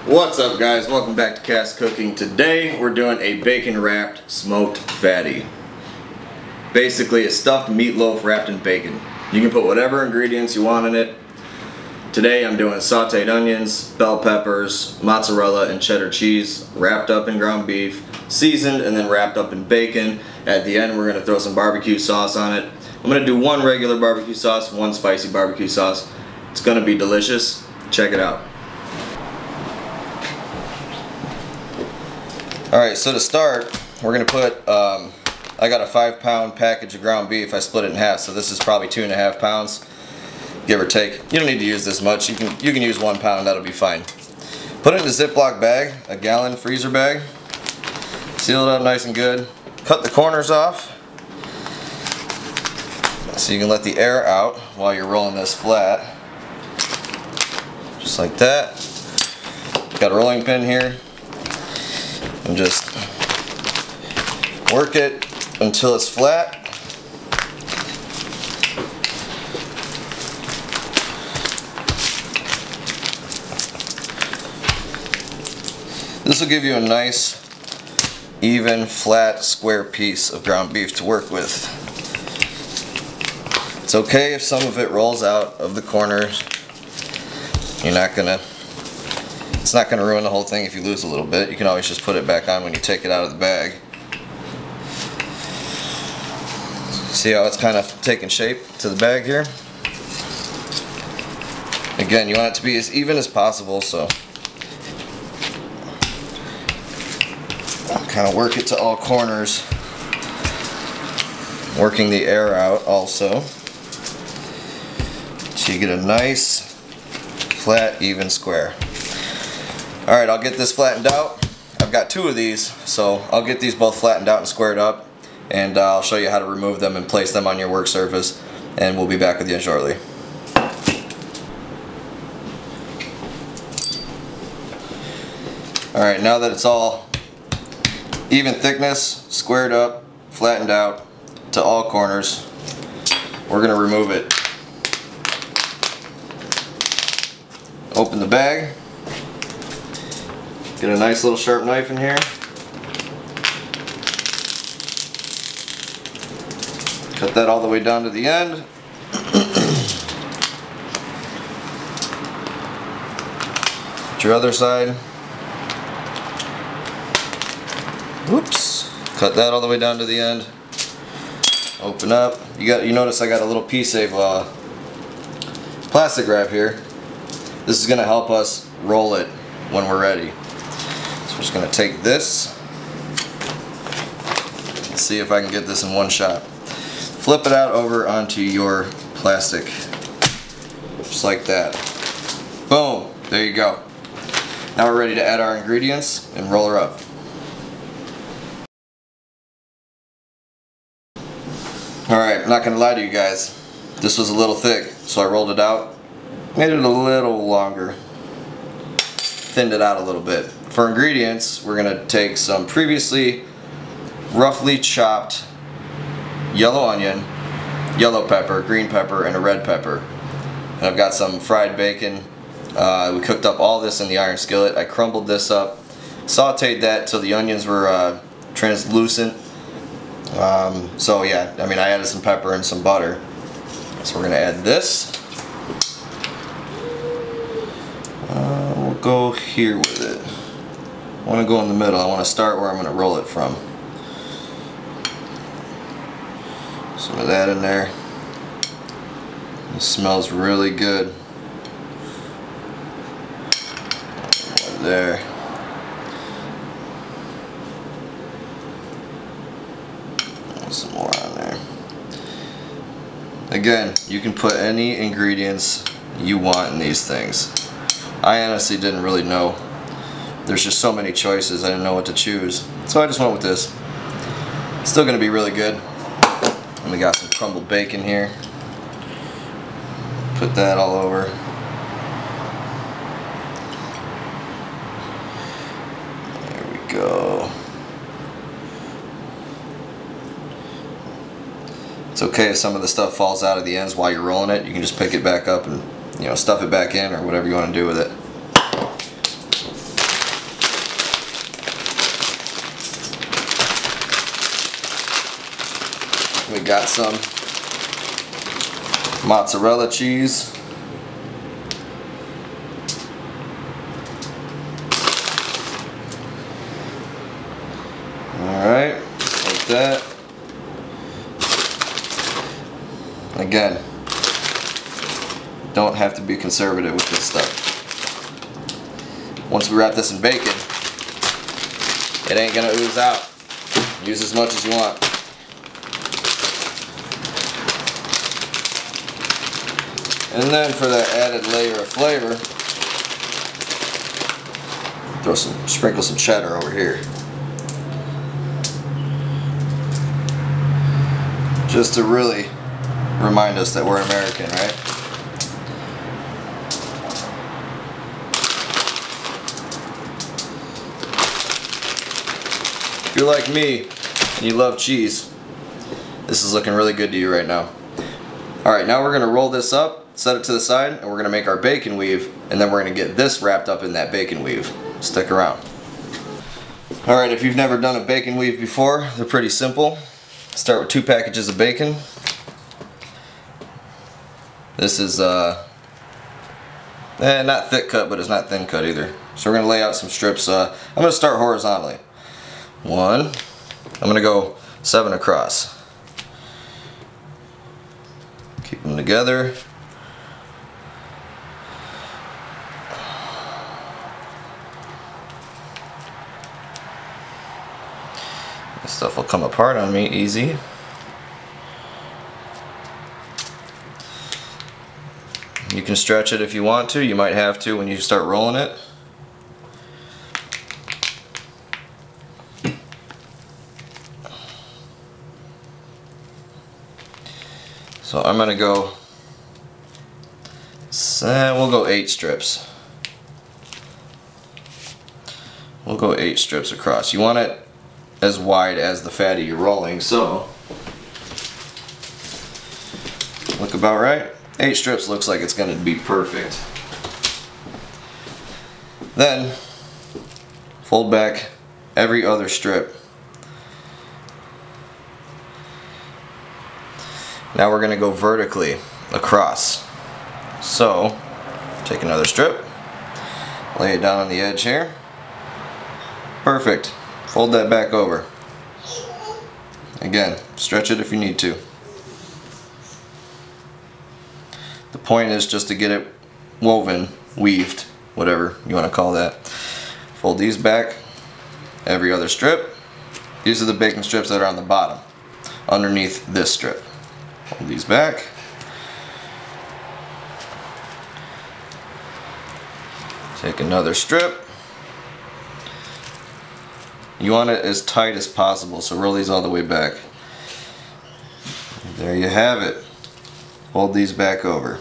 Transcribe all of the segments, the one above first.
What's up, guys? Welcome back to Cast Cooking. Today we're doing a bacon wrapped smoked fatty. Basically a stuffed meatloaf wrapped in bacon. You can put whatever ingredients you want in it. Today I'm doing sauteed onions, bell peppers, mozzarella, and cheddar cheese wrapped up in ground beef, seasoned and then wrapped up in bacon. At the end we're going to throw some barbecue sauce on it. I'm going to do one regular barbecue sauce, one spicy barbecue sauce. It's going to be delicious. Check it out. Alright, so to start, we're going to put, I got a 5-pound package of ground beef. I split it in half, so this is probably 2.5 pounds, give or take. You don't need to use this much. You can use 1 pound, that'll be fine. Put it in a Ziploc bag, a gallon freezer bag. Seal it up nice and good. Cut the corners off, so you can let the air out while you're rolling this flat. Just like that. Got a rolling pin here. And just work it until it's flat. This will give you a nice, even, flat, square piece of ground beef to work with. It's okay if some of it rolls out of the corners. It's not gonna ruin the whole thing if you lose a little bit. You can always just put it back on when you take it out of the bag. See how it's kind of taking shape to the bag here? Again, you want it to be as even as possible, so kind of work it to all corners, working the air out also, so you get a nice flat, even square. Alright, I'll get this flattened out. I've got 2 of these, so I'll get these both flattened out and squared up, and I'll show you how to remove them and place them on your work surface, and we'll be back with you shortly. Alright, now that it's all even thickness, squared up, flattened out to all corners, we're going to remove it. Open the bag. Get a nice little sharp knife in here. Cut that all the way down to the end. Get your other side. Whoops. Cut that all the way down to the end. Open up. You notice I got a little piece of plastic wrap here. This is going to help us roll it when we're ready. So we're just going to take this. Let's see if I can get this in one shot. Flip it out over onto your plastic. Just like that. Boom. There you go. Now we're ready to add our ingredients and roll her up. Alright, I'm not going to lie to you guys. This was a little thick, so I rolled it out. Made it a little longer. Thinned it out a little bit. For ingredients, we're going to take some previously roughly chopped yellow onion, yellow pepper, green pepper, and a red pepper. And I've got some fried bacon. We cooked up all this in the iron skillet. I crumbled this up, sauteed that till the onions were translucent. So yeah, I added some pepper and some butter. So we're going to add this. We'll go here with it. I want to go in the middle. I want to start where I'm going to roll it from. Some of that in there. It smells really good. One there. Some more on there. Again, you can put any ingredients you want in these things. I honestly didn't really know. There's just so many choices, I didn't know what to choose. So I just went with this. Still going to be really good. And we got some crumbled bacon here. Put that all over. There we go. It's okay if some of the stuff falls out of the ends while you're rolling it. You can just pick it back up and stuff it back in or whatever you want to do with it. we got some mozzarella cheese. Alright, like that. Again, don't have to be conservative with this stuff. Once we wrap this in bacon, it ain't gonna ooze out. Use as much as you want. And then for that added layer of flavor, sprinkle some cheddar over here. Just to really remind us that we're American, right? If you're like me and you love cheese, this is looking really good to you right now. Alright, now we're going to roll this up, set it to the side, and we're going to make our bacon weave, and then we're going to get this wrapped up in that bacon weave. Stick around. Alright, if you've never done a bacon weave before, they're pretty simple. Start with 2 packages of bacon. This is not thick cut, but it's not thin cut either. So we're going to lay out some strips. I'm going to start horizontally. 1. I'm going to go 7 across. Keep them together. This stuff will come apart on me easy. You can stretch it if you want to. You might have to when you start rolling it. So I'm gonna go, we'll go 8 strips. We'll go 8 strips across. You want it as wide as the fatty you're rolling, so look about right. 8 strips looks like it's going to be perfect. Then fold back every other strip. Now we're going to go vertically across. So take another strip, lay it down on the edge here. Perfect. Fold that back over. Again, stretch it if you need to. The point is just to get it woven, weaved, whatever you want to call that. Fold these back, every other strip. These are the bacon strips that are on the bottom, underneath this strip. Fold these back. Take another strip. You want it as tight as possible, so roll these all the way back. There you have it. Fold these back over.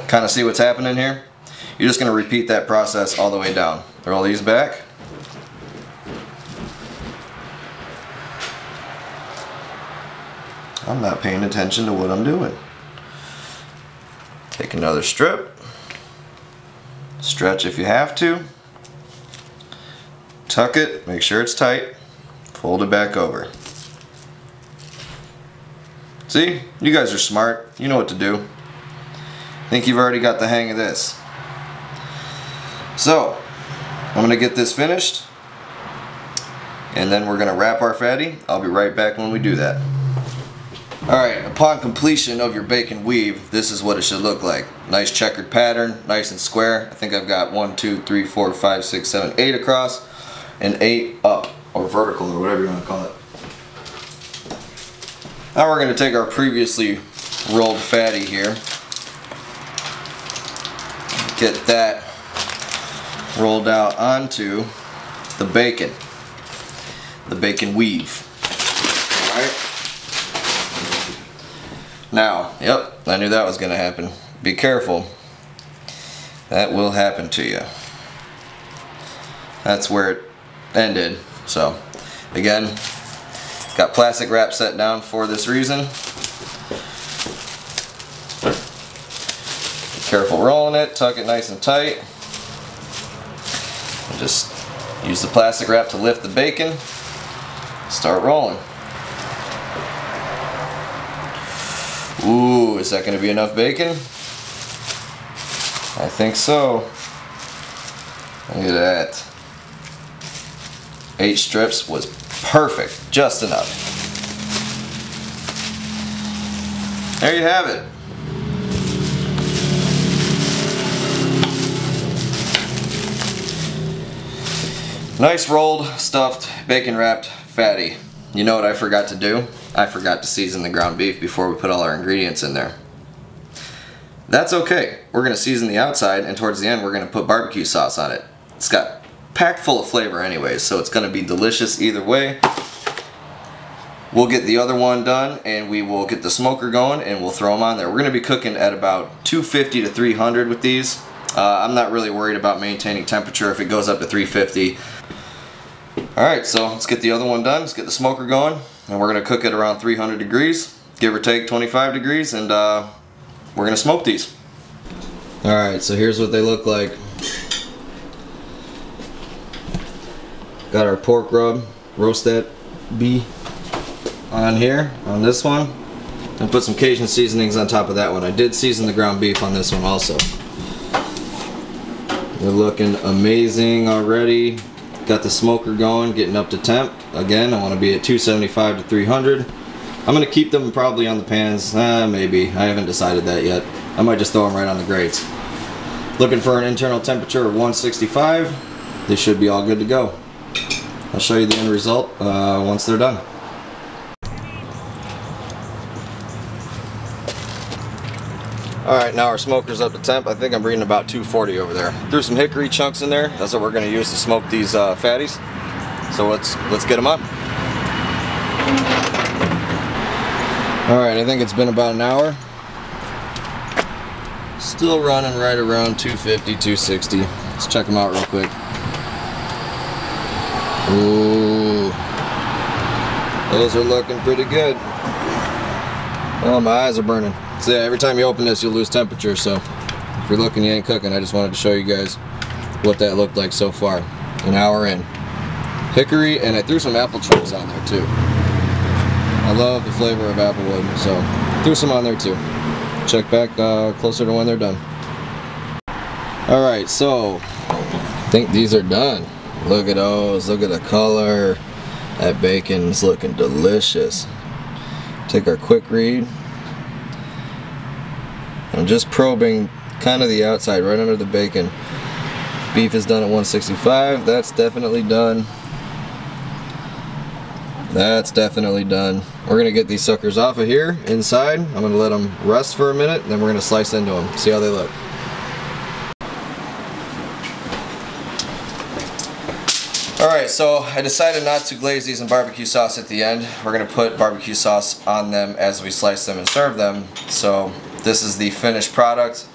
Kind of see what's happening here? You're just going to repeat that process all the way down. Roll these back. I'm not paying attention to what I'm doing. Take another strip. Stretch if you have to. Tuck it, make sure it's tight. Fold it back over. See? You guys are smart. You know what to do. Think you've already got the hang of this. So, I'm going to get this finished. And then we're going to wrap our fatty. I'll be right back when we do that. Alright, upon completion of your bacon weave, this is what it should look like. Nice checkered pattern, nice and square. I think I've got 1, 2, 3, 4, 5, 6, 7, 8 across, and 8 up, or vertical, or whatever you want to call it. Now we're going to take our previously rolled fatty here. Get that rolled out onto the bacon weave. Alright. Now, yep, I knew that was going to happen. Be careful. That will happen to you. That's where it ended. So, again, got plastic wrap set down for this reason. Be careful rolling it, tuck it nice and tight. Just use the plastic wrap to lift the bacon. Start rolling. Ooh, is that going to be enough bacon? I think so. Look at that. 8 strips was perfect, just enough. There you have it. Nice rolled, stuffed, bacon wrapped fatty. You know what I forgot to do? I forgot to season the ground beef before we put all our ingredients in there. That's okay. We're going to season the outside, and towards the end we're going to put barbecue sauce on it. It's got packed full of flavor anyways, so it's going to be delicious either way. We'll get the other one done and we will get the smoker going and we'll throw them on there. We're going to be cooking at about 250 to 300 with these. I'm not really worried about maintaining temperature if it goes up to 350. Alright, so let's get the other one done. Let's get the smoker going, and we're going to cook it around 300 degrees, give or take 25 degrees, and we're going to smoke these. Alright, so here's what they look like. Got our pork rub, roast that beef on here, on this one, and put some Cajun seasonings on top of that one. I did season the ground beef on this one also. They're looking amazing already. Got the smoker going, getting up to temp. Again, I want to be at 275 to 300. I'm going to keep them probably on the pans. Maybe. I haven't decided that yet. I might just throw them right on the grates. Looking for an internal temperature of 165. They should be all good to go. I'll show you the end result once they're done. Alright, now our smoker's up to temp. I think I'm reading about 240 over there. Threw some hickory chunks in there. That's what we're going to use to smoke these fatties. So let's get them up. Alright, I think it's been about an hour. Still running right around 250, 260. Let's check them out real quick. Ooh, those are looking pretty good. Oh, my eyes are burning. So yeah, every time you open this you'll lose temperature, so if you're looking you ain't cooking. I just wanted to show you guys what that looked like so far. An hour in. Hickory, and I threw some apple chunks on there too. I love the flavor of applewood, so threw some on there too. Check back closer to when they're done. Alright, so I think these are done. Look at those, look at the color. That bacon's looking delicious. Take our quick read. I'm just probing kind of the outside, right under the bacon. Beef is done at 165. That's definitely done. That's definitely done. We're gonna get these suckers off of here inside. I'm gonna let them rest for a minute, and then we're gonna slice into them. See how they look. Alright, so I decided not to glaze these in barbecue sauce at the end. We're gonna put barbecue sauce on them as we slice them and serve them. So this is the finished product.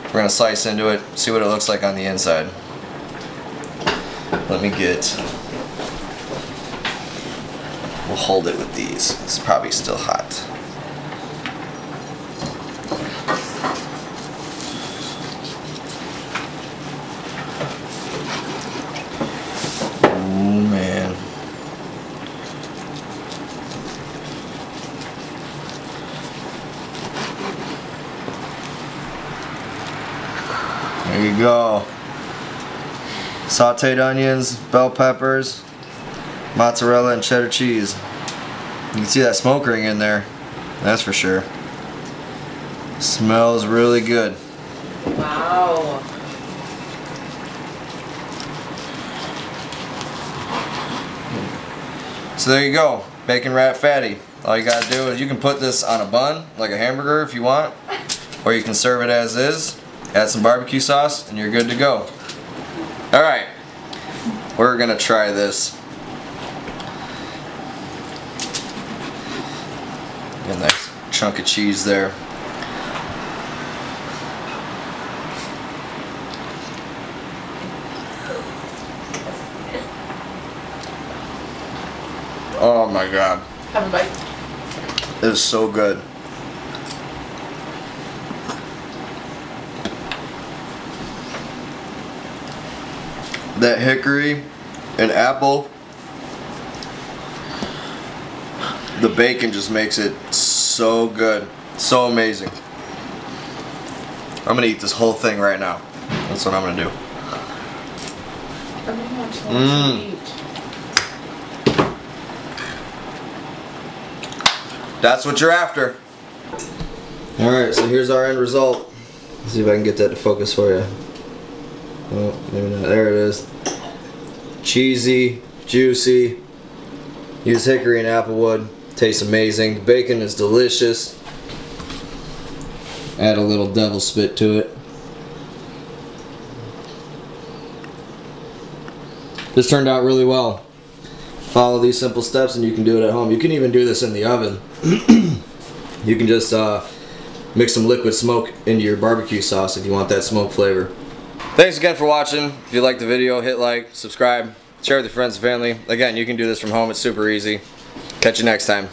We're going to slice into it, see what it looks like on the inside. Let me get... We'll hold it with these. It's probably still hot. Oh man. There you go. Sauteed onions, bell peppers, mozzarella, and cheddar cheese. You can see that smoke ring in there. That's for sure. Smells really good. Wow. So there you go. Bacon wrap fatty. All you gotta do is you can put this on a bun, like a hamburger if you want, or you can serve it as is. Add some barbecue sauce and you're good to go. Alright, we're gonna try this. Get a nice chunk of cheese there. Oh my god. Have a bite. It is so good. that hickory and apple, the bacon just makes it so good, so amazing. I'm gonna eat this whole thing right now. That's what I'm gonna do. That's what you're after. Alright, so here's our end result. Let's see if I can get that to focus for you. Oh, maybe not. There it is. Cheesy, juicy. Use hickory and applewood. Tastes amazing. The bacon is delicious. Add a little devil spit to it. This turned out really well. Follow these simple steps and you can do it at home. You can even do this in the oven. You can just mix some liquid smoke into your barbecue sauce if you want that smoke flavor. Thanks again for watching. If you liked the video, hit like, subscribe, share with your friends and family. Again, you can do this from home. It's super easy. Catch you next time.